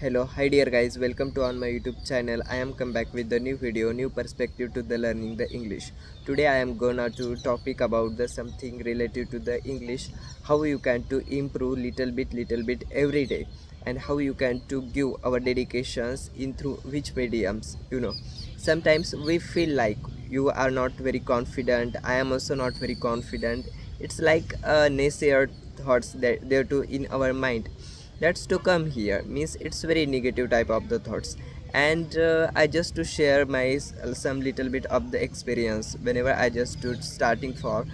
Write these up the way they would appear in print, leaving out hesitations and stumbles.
Hello, hi dear guys, welcome to on my YouTube channel. I am come back with the new video, new perspective to the learning the English. Today I am gonna to topic about the something related to the English, how you can to improve little bit every day, and how you can to give our dedications in through which mediums. Sometimes we feel like you are not very confident. I am also not very confident. It's like a naysayer thoughts that there too in our mind that's to come here means it's very negative type of the thoughts. And I just to share my some little bit of the experience whenever I just stood starting for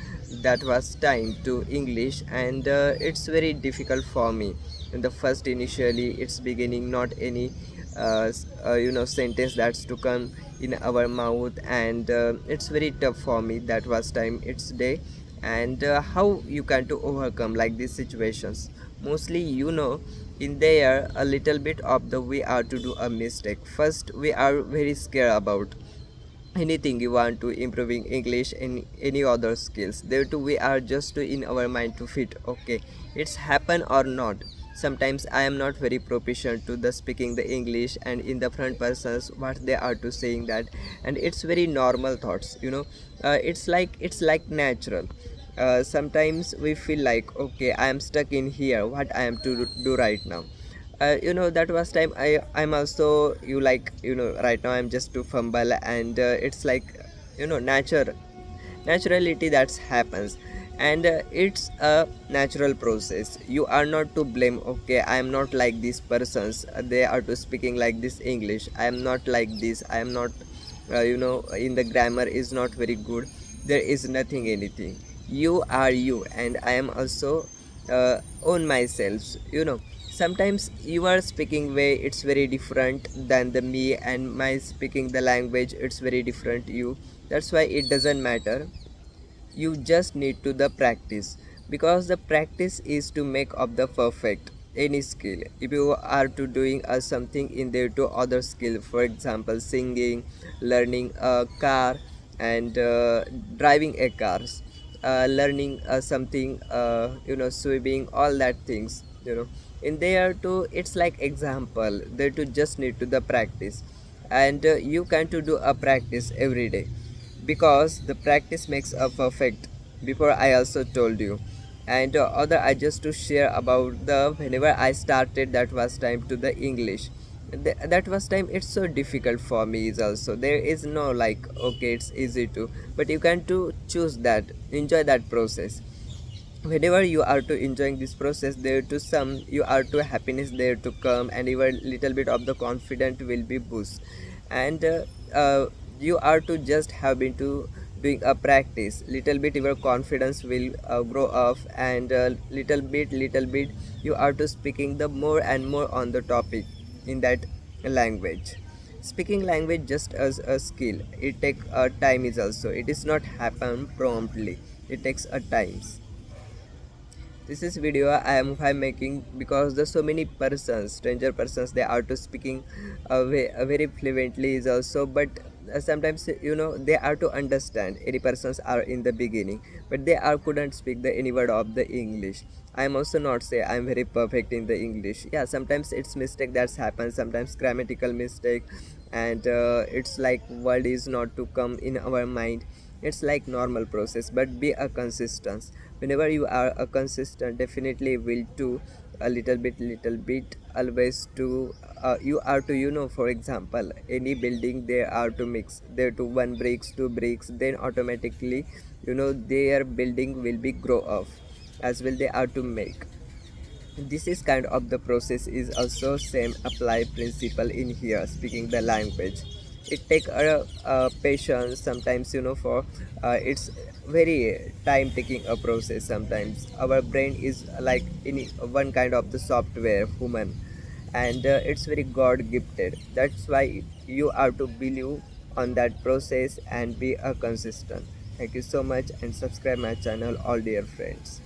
that was time to English. And it's very difficult for me in the first initially it's beginning not any sentence that's to come in our mouth. And it's very tough for me that was time it's day. And how you can to overcome like these situations mostly in there a little bit of the we are to do a mistake. First we are very scared about anything you want to improving English and any other skills there too we are just to in our mind to fit okay it's happen or not. Sometimes I am not very proficient to the speaking the English and in the front persons what they are to saying that. And it's very normal thoughts it's like natural. Sometimes we feel like okay I am stuck in here what I am to do right now. That was time I'm also right now I'm just to fumble. And it's like naturality that happens. And it's a natural process, you are not to blame okay I am not like these persons, they are to speaking like this English, I am not like this, I am not in the grammar is not very good. There is nothing anything, you are you and I am also own myself. Sometimes your speaking way it's very different than the me, and my speaking the language it's very different you. That's why it doesn't matter, you just need to the practice, because the practice is to make of the perfect any skill. If you are to doing something in there to other skill, for example singing, learning a car, and driving a cars, learning something swimming, all that things in there too it's like example there to just need to the practice. And you can to do a practice every day, because the practice makes a perfect, before I also told you. And other I just to share about the whenever I started that was time to the English. That was time it's so difficult for me is also there is no like okay it's easy to, but you can to choose that, enjoy that process. Whenever you are to enjoying this process there to some you are to happiness there to come, and even little bit of the confident will be boost. And you are to just have been to doing a practice little bit, your confidence will grow up. And little bit you are to speaking the more and more on the topic in that language. Speaking language just as a skill, it take a time is also, it is not happen promptly, it takes a times. This is video I'm making because there's so many persons, stranger persons, they are to speaking very fluently is also. But sometimes they are to understand any persons are in the beginning, but they are couldn't speak the any word of the English. I'm also not say I'm very perfect in the English. Yeah, sometimes it's mistake that's happened, sometimes grammatical mistake. And it's like word is not to come in our mind. It's like normal process, but be a consistent. Whenever you are a consistent, definitely will do a little bit always to you are to for example any building they are to mix there to one bricks, two bricks, then automatically their building will be grow up as well they are to make. This is kind of the process is also same apply principle in here speaking the language. It take a patience sometimes for it's very time taking a process. Sometimes our brain is like in one kind of the software human. And it's very god gifted. That's why you are to believe on that process and be a consistent. Thank you so much and subscribe my channel all dear friends.